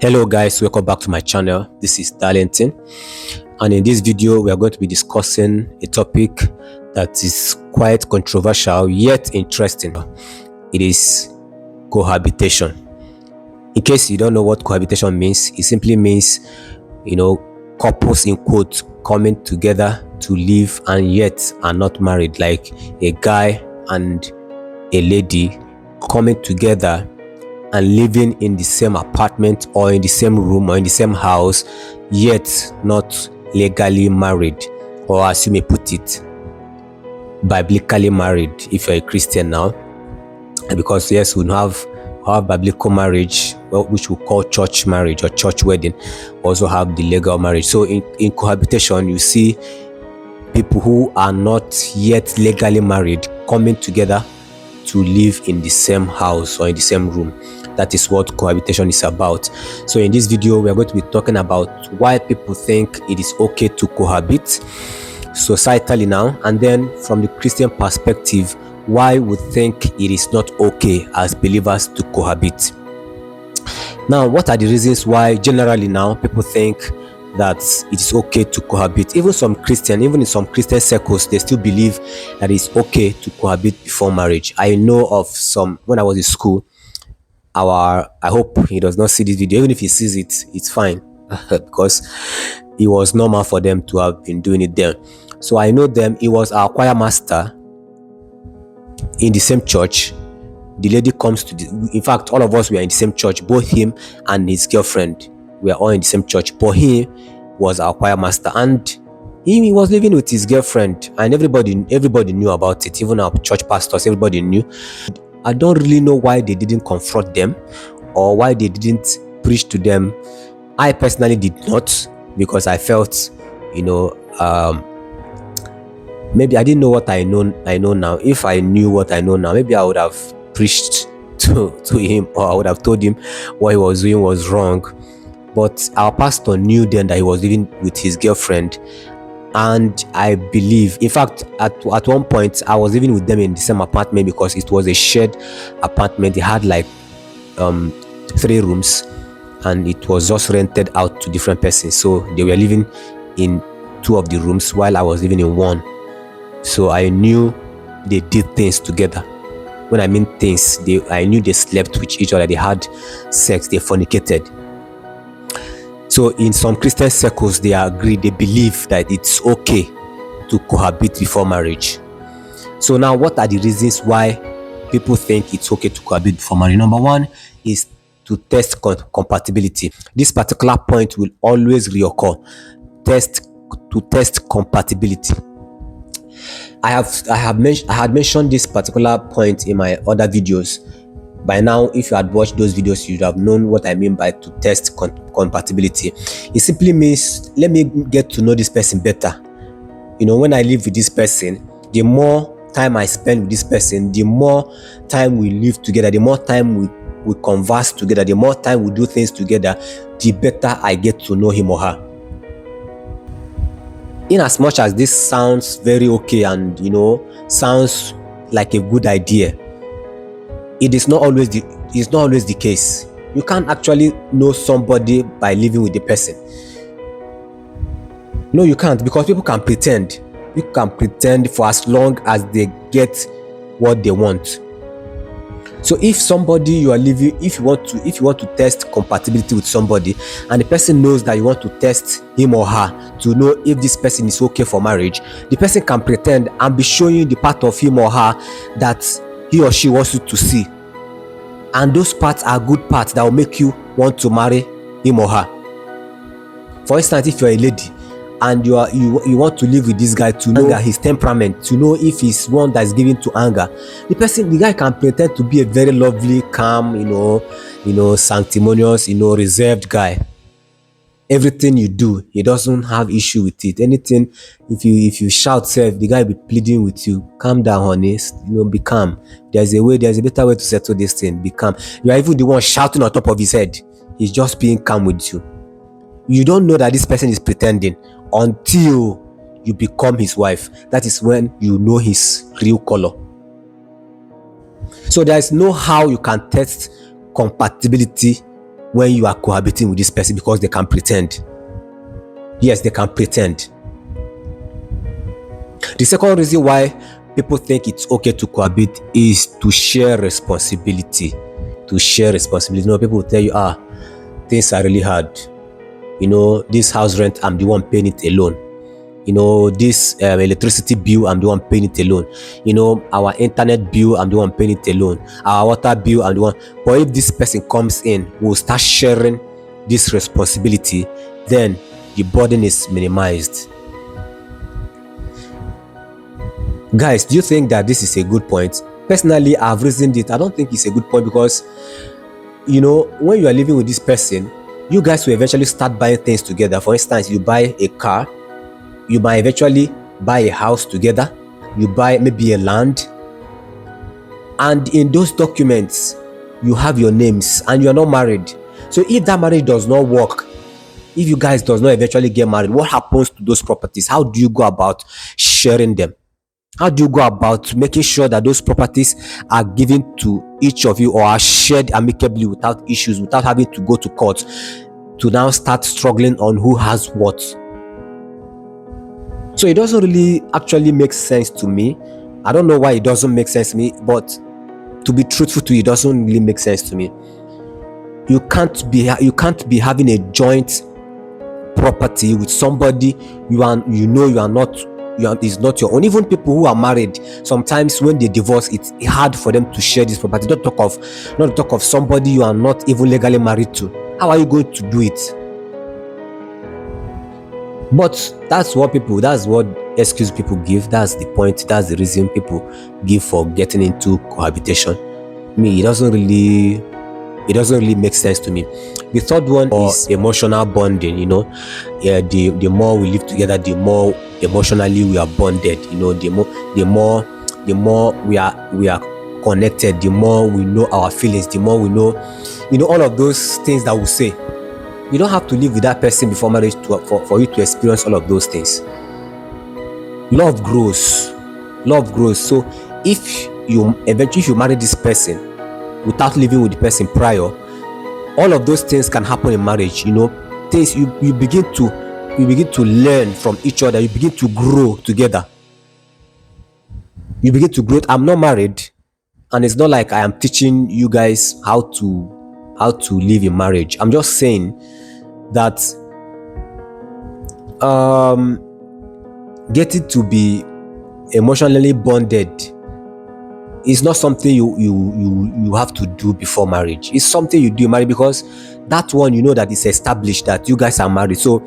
Hello guys, welcome back to my channel. This is Darlington, and in this video we are going to be discussing a topic that is quite controversial yet interesting. It is cohabitation. In case you don't know what cohabitation means, it simply means couples in quotes coming together to live and yet are not married, like a guy and a lady coming together and living in the same apartment or in the same room or in the same house, yet not legally married, or as you may put it, biblically married if you're a Christian now. Because yes, we have biblical marriage, which we call church marriage or church wedding. Also have the legal marriage. So in cohabitation, you see people who are not yet legally married coming together to live in the same house or in the same room. That is what cohabitation is about. So in this video, we are going to be talking about why people think it is okay to cohabit societally now, and then from the Christian perspective, why we think it is not okay as believers to cohabit. Now, what are the reasons why generally now people think that it is okay to cohabit? Even in some Christian circles, they still believe that it's okay to cohabit before marriage. I know of some, when I was in school, I hope he does not see this video. Even if he sees it, it's fine because it was normal for them to have been doing it then. So I know them. It was our choir master in the same church. The lady comes to in fact, all of us were in the same church, both him and his girlfriend. We are all in the same church, but he was our choir master, and he was living with his girlfriend, and everybody knew about it. Even our church pastors, everybody knew. I don't really know why they didn't confront them or why they didn't preach to them. I personally did not, because I felt, maybe I didn't know what I know now. If I knew what I know now, maybe I would have preached to him, or I would have told him what he was doing was wrong. But our pastor knew then that he was living with his girlfriend, and I believe, in fact, at one point I was living with them in the same apartment because it was a shared apartment. They had like 3 rooms, and it was just rented out to different persons. So they were living in 2 of the rooms while I was living in 1. So I knew they did things together. When I mean things, I knew they slept with each other, they had sex, they fornicated. So in some Christian circles, they agree, they believe that it's okay to cohabit before marriage. So now, what are the reasons why people think it's okay to cohabit before marriage? Number 1 is to test compatibility. This particular point will always reoccur. To test compatibility. I had mentioned this particular point in my other videos. By now, if you had watched those videos, you would have known what I mean by to test compatibility. It simply means, let me get to know this person better. When I live with this person, the more time I spend with this person, the more time we live together, the more time we converse together, the more time we do things together, the better I get to know him or her. In as much as this sounds very okay and sounds like a good idea, it is not always the case. You can't actually know somebody by living with the person. No, you can't, because people can pretend. You can pretend for as long as they get what they want. So if somebody you are living, if you want to test compatibility with somebody, and the person knows that you want to test him or her to know if this person is okay for marriage, the person can pretend and be showing you the part of him or her that he or she wants you to see, and those parts are good parts that will make you want to marry him or her. For instance, if you're a lady and you want to live with this guy to know his temperament, to know if he's one that's given to anger, the guy can pretend to be a very lovely, calm, sanctimonious, reserved guy. Everything you do, he doesn't have issue with it. Anything, if you shout, the guy will be pleading with you, calm down, honey, be calm. There's a better way to settle this thing. Be calm. You are even the one shouting on top of his head. He's just being calm with you. You don't know that this person is pretending until you become his wife. That is when you know his real color. So there is no how you can test compatibility when you are cohabiting with this person because they can pretend. Yes, they can pretend. The second reason why people think it's okay to cohabit is to share responsibility. To share responsibility. People will tell you, things are really hard. This house rent, I'm the one paying it alone. This electricity bill, I'm the one paying it alone. Our internet bill, I'm the one paying it alone. Our water bill, I'm the one. But if this person comes in, we'll start sharing this responsibility, then the burden is minimized. Guys, do you think that this is a good point? Personally, I've reasoned it. I don't think it's a good point because, when you are living with this person, you guys will eventually start buying things together. For instance, you buy a car, you might eventually buy a house together, you buy maybe a land, and in those documents, you have your names and you're not married. So if that marriage does not work, if you guys does not eventually get married, what happens to those properties? How do you go about sharing them? How do you go about making sure that those properties are given to each of you or are shared amicably without issues, without having to go to court to now start struggling on who has what? So it doesn't really actually make sense to me. I don't know why it doesn't make sense to me, but to be truthful to you, it doesn't really make sense to me. You can't be having a joint property with somebody you are not is not your own. Even people who are married, sometimes when they divorce, it's hard for them to share this property. Not to talk of somebody you are not even legally married to. How are you going to do it? But that's what excuse people give. That's the point. That's the reason people give for getting into cohabitation. It doesn't really make sense to me. The third one is emotional bonding. The more we live together, the more emotionally we are bonded. The more we are connected, the more we know our feelings, the more we know, all of those things that we say. You don't have to live with that person before marriage for you to experience all of those things. Love grows. So if you marry this person without living with the person prior, all of those things can happen in marriage. Things you begin to learn from each other. You begin to grow together. You begin to grow. I'm not married, and it's not like I am teaching you guys how to live in marriage. I'm just saying that getting to be emotionally bonded is not something you have to do before marriage. It's something you do in marriage, because that one, that is established that you guys are married. So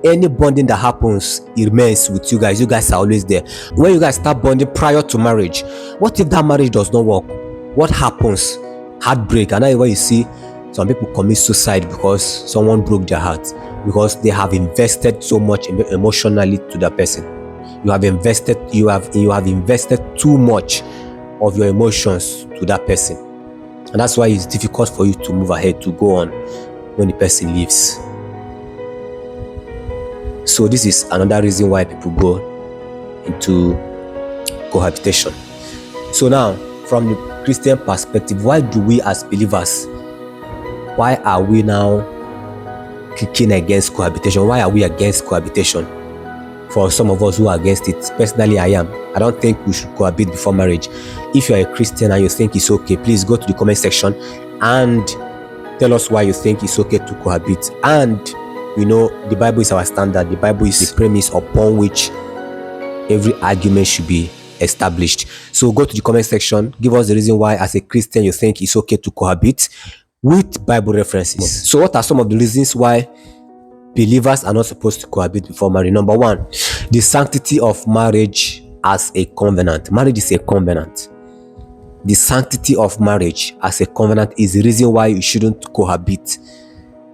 any bonding that happens, it remains with you guys. You guys are always there. When you guys start bonding prior to marriage, what if that marriage does not work? What happens? Heartbreak. And that's why you see some people commit suicide because someone broke their heart, because they have invested so much emotionally to that person. You have invested too much of your emotions to that person, and that's why it's difficult for you to move ahead, to go on when the person leaves. So this is another reason why people go into cohabitation. So now, from the Christian perspective, why do we as believers, why are we now kicking against cohabitation? Why are we against cohabitation? For some of us who are against it, personally I am. I don't think we should cohabit before marriage. If you are a Christian and you think it's okay, please go to the comment section and tell us why you think it's okay to cohabit. And the Bible is our standard. The Bible is the premise upon which every argument should be established. So go to the comment section, give us the reason why as a Christian you think it's okay to cohabit with Bible references. So what are some of the reasons why believers are not supposed to cohabit before marriage? Number one, the sanctity of marriage as a covenant. Marriage is a covenant. The sanctity of marriage as a covenant is the reason why you shouldn't cohabit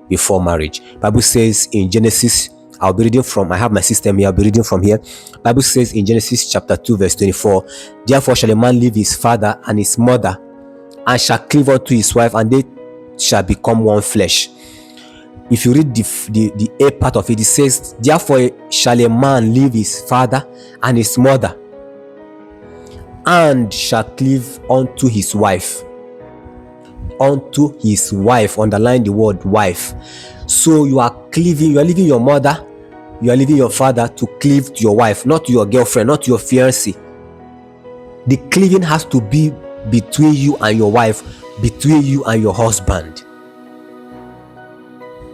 before marriage. Bible says in Genesis, I have my system here, I'll be reading from here. Bible says in Genesis chapter 2 verse 24, therefore shall a man leave his father and his mother, and shall cleave unto his wife, and they shall become one flesh. If you read the A part of it, it says, therefore shall a man leave his father and his mother, and shall cleave unto his wife. unto his wife. Underline the word wife. So you are leaving your mother, you are leaving your father to cleave to your wife, not to your girlfriend, not to your fiancé. The cleaving has to be between you and your wife, between you and your husband.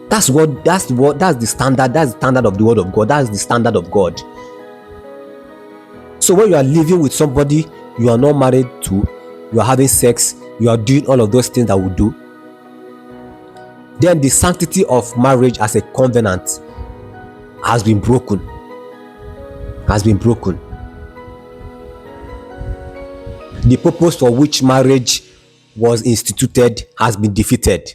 That's the standard. That's the standard of the word of God. That's the standard of God. So when you are living with somebody you are not married to, you are having sex, you are doing all of those things that we do, then the sanctity of marriage as a covenant has been broken. The purpose for which marriage was instituted has been defeated.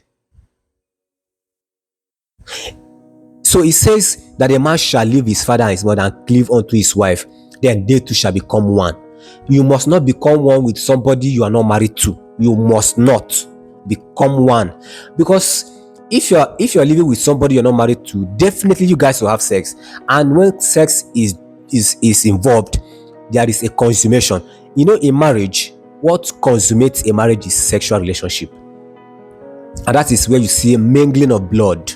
So it says that a man shall leave his father and his mother and cleave unto his wife, then they two shall become one. You must not become one with somebody you are not married to. You must not become one, because if you're living with somebody you're not married to, definitely you guys will have sex, and when sex is involved, there is a consummation. You know, in marriage, what consummates a marriage is sexual relationship, and that is where you see a mingling of blood.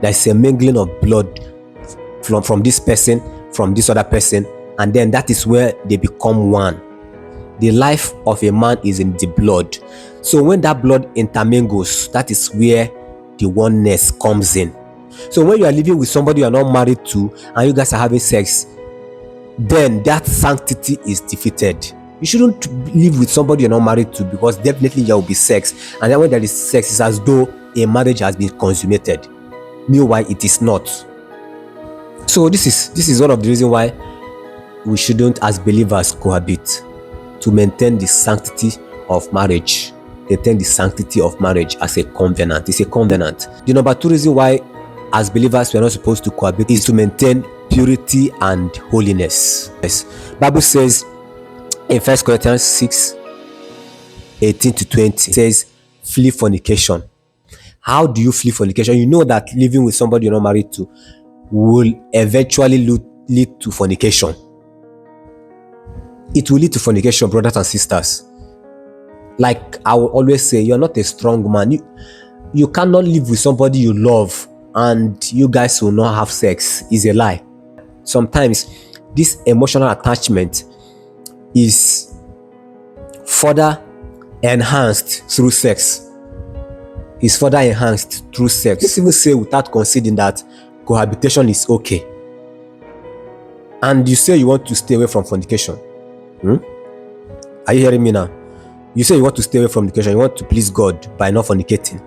There's a mingling of blood from this person, from this other person, and then that is where they become one. The life of a man is in the blood. So when that blood intermingles, that is where the oneness comes in. So when you are living with somebody you are not married to and you guys are having sex, then that sanctity is defeated. You shouldn't live with somebody you're not married to, because definitely there will be sex, and then when there is sex, it's as though a marriage has been consummated. Meanwhile, it is not. So this is one of the reasons why we shouldn't, as believers, cohabit, to maintain the sanctity of marriage. Maintain the sanctity of marriage as a covenant. It's a covenant. The number two reason why, as believers, we are not supposed to cohabit is to maintain purity and holiness. Yes. Bible says in 1 Corinthians 6:18-20, it says, flee fornication. How do you flee fornication? You know that living with somebody you're not married to will eventually lead to fornication. It will lead to fornication, brothers and sisters. Like I will always say, you're not a strong man. You cannot live with somebody you love and you guys will not have sex. Is a lie. Sometimes this emotional attachment is further enhanced through sex. Let's even say, without conceding, that cohabitation is okay, and you say you want to stay away from fornication. Are you hearing me now? You say you want to stay away from fornication, you want to please God by not fornicating,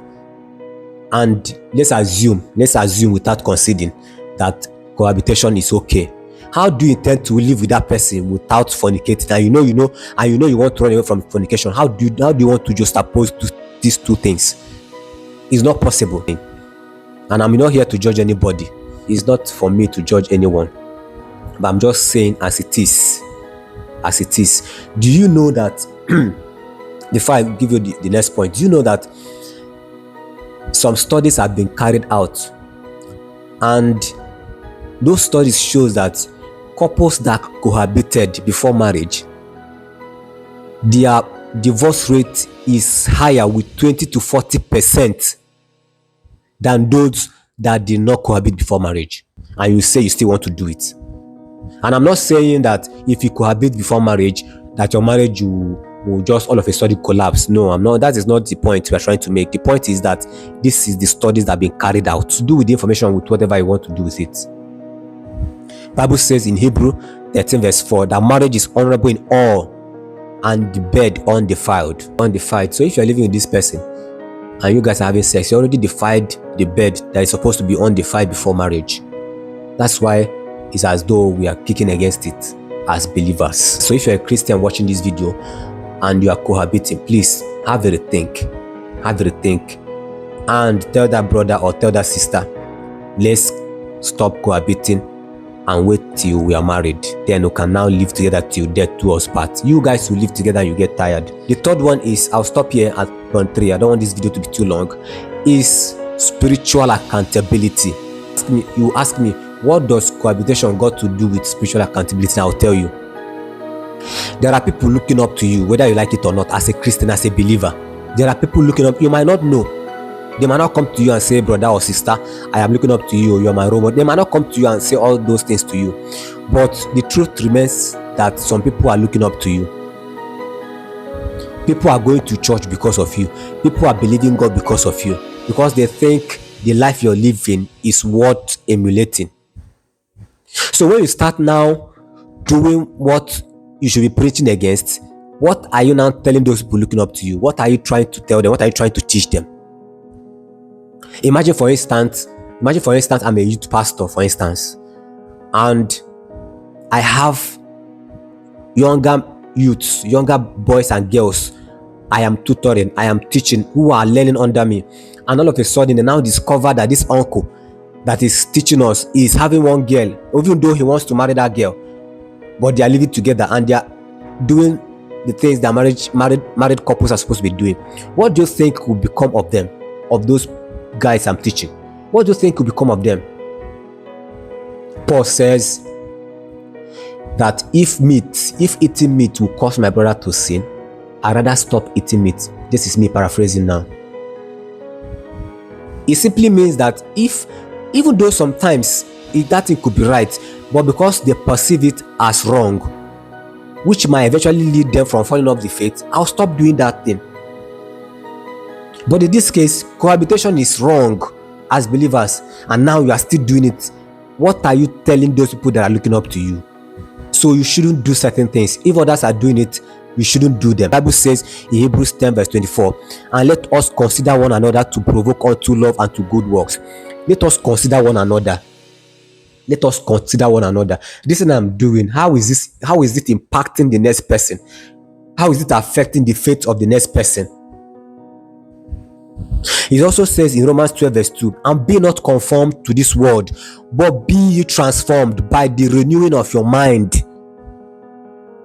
and let's assume without conceding that cohabitation is okay. How do you intend to live with that person without fornicating? And you know you want to run away from fornication. How do you want to just oppose these two things? It's not possible. And I'm not here to judge anybody. It's not for me to judge anyone, but I'm just saying as it is. Do you know that before I give you the next point, do you know that some studies have been carried out, and those studies shows that couples that cohabited before marriage, their divorce rate is higher with 20-40% than those that did not cohabit before marriage. And you say you still want to do it. And I'm not saying that if you cohabit before marriage, that your marriage will just all of a sudden collapse. No, I'm not. That is not the point we are trying to make. The point is that this is the studies that have been carried out. To do with the information with whatever you want to do with it. Bible says in Hebrew 13:4 that marriage is honorable in all, and the bed undefiled. So if you're living with this person and you guys are having sex, you already defiled the bed that is supposed to be undefiled before marriage. That's why it's as though we are kicking against it as believers. So if you're a Christian watching this video and you are cohabiting, please have a rethink and tell that brother or tell that sister, let's stop cohabiting and wait till we are married. Then we can now live together till death do us part. You guys will live together and you get tired. The third one is, I'll stop here at point 3. I don't want this video to be too long, is spiritual accountability. You ask me, what does cohabitation got to do with spiritual accountability? I'll tell you. There are people looking up to you, whether you like it or not, as a Christian, as a believer. There are people looking up. You might not know. They might not come to you and say, brother or sister, I am looking up to you, you are my role model. They might not come to you and say all those things to you. But the truth remains that some people are looking up to you. People are going to church because of you. People are believing God because of you. Because they think the life you're living is worth emulating. So when you start now doing what you should be preaching against, what are you now telling those people looking up to you? What are you trying to tell them? What are you trying to teach them? Imagine for instance, I'm a youth pastor, for instance, and I have younger youths, younger boys and girls I am tutoring, I am teaching, who are learning under me. And all of a sudden, they now discover that this uncle that is teaching us is having one girl, even though he wants to marry that girl, but they are living together and they are doing the things that married couples are supposed to be doing. What do you think will become of them, of those guys I'm teaching? What do you think will become of them? Paul says that if eating meat will cause my brother to sin, I'd rather stop eating meat. This is me paraphrasing now. It simply means that even though sometimes that thing could be right, but because they perceive it as wrong, which might eventually lead them from falling off the faith, I'll stop doing that thing. But in this case, cohabitation is wrong as believers, and now you are still doing it. What are you telling those people that are looking up to you? So you shouldn't do certain things. If others are doing it, you shouldn't do them. The Bible says in Hebrews 10 verse 24, and let us consider one another to provoke unto love and to good works. Let us consider one another. Let us consider one another. This thing I'm doing, how is it impacting the next person? How is it affecting the faith of the next person? It also says in Romans 12 verse 2, and be not conformed to this world, but be ye transformed by the renewing of your mind.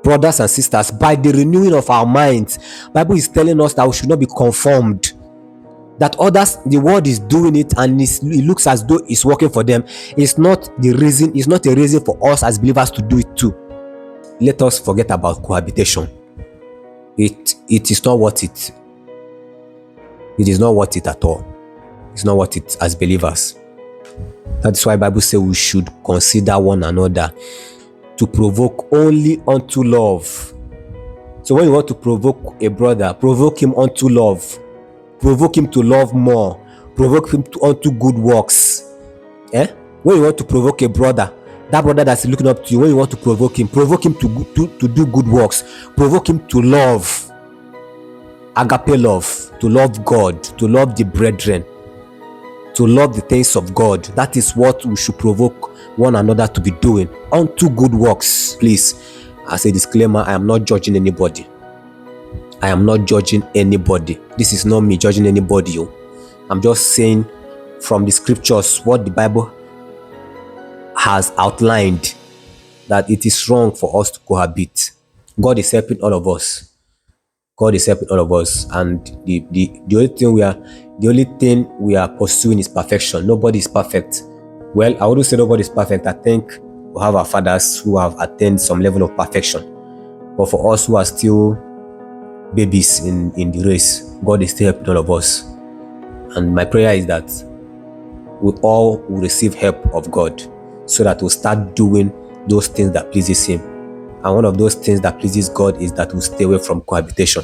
Brothers and sisters, by the renewing of our minds. Bible is telling us that we should not be conformed. That others, the world is doing it and it looks as though it's working for them. It's not a reason for us as believers to do it too. Let us forget about cohabitation. It is not worth it. It is not worth it at all. It's not worth it as believers. That's why the Bible says we should consider one another to provoke only unto love. So when you want to provoke a brother, provoke him unto love. Provoke him to love more. Provoke him unto good works. When you want to provoke a brother, that brother that's looking up to you, when you want to provoke him to do good works. Provoke him to love. Agape love. To love God. To love the brethren. To love the things of God. That is what we should provoke one another to be doing. Unto good works. Please, as a disclaimer, I am not judging anybody. I am not judging anybody. This is not me judging anybody. I'm just saying from the scriptures what the Bible has outlined, that it is wrong for us to cohabit. God is helping all of us. God is helping all of us, and the only thing we are pursuing is perfection. Nobody is perfect. Well, I wouldn't say nobody is perfect. I think we have our fathers who have attained some level of perfection. But for us who are still babies in the race, God is still helping all of us. And my prayer is that we all will receive help of God, so that we'll start doing those things that pleases Him. And one of those things that pleases God is that we'll stay away from cohabitation.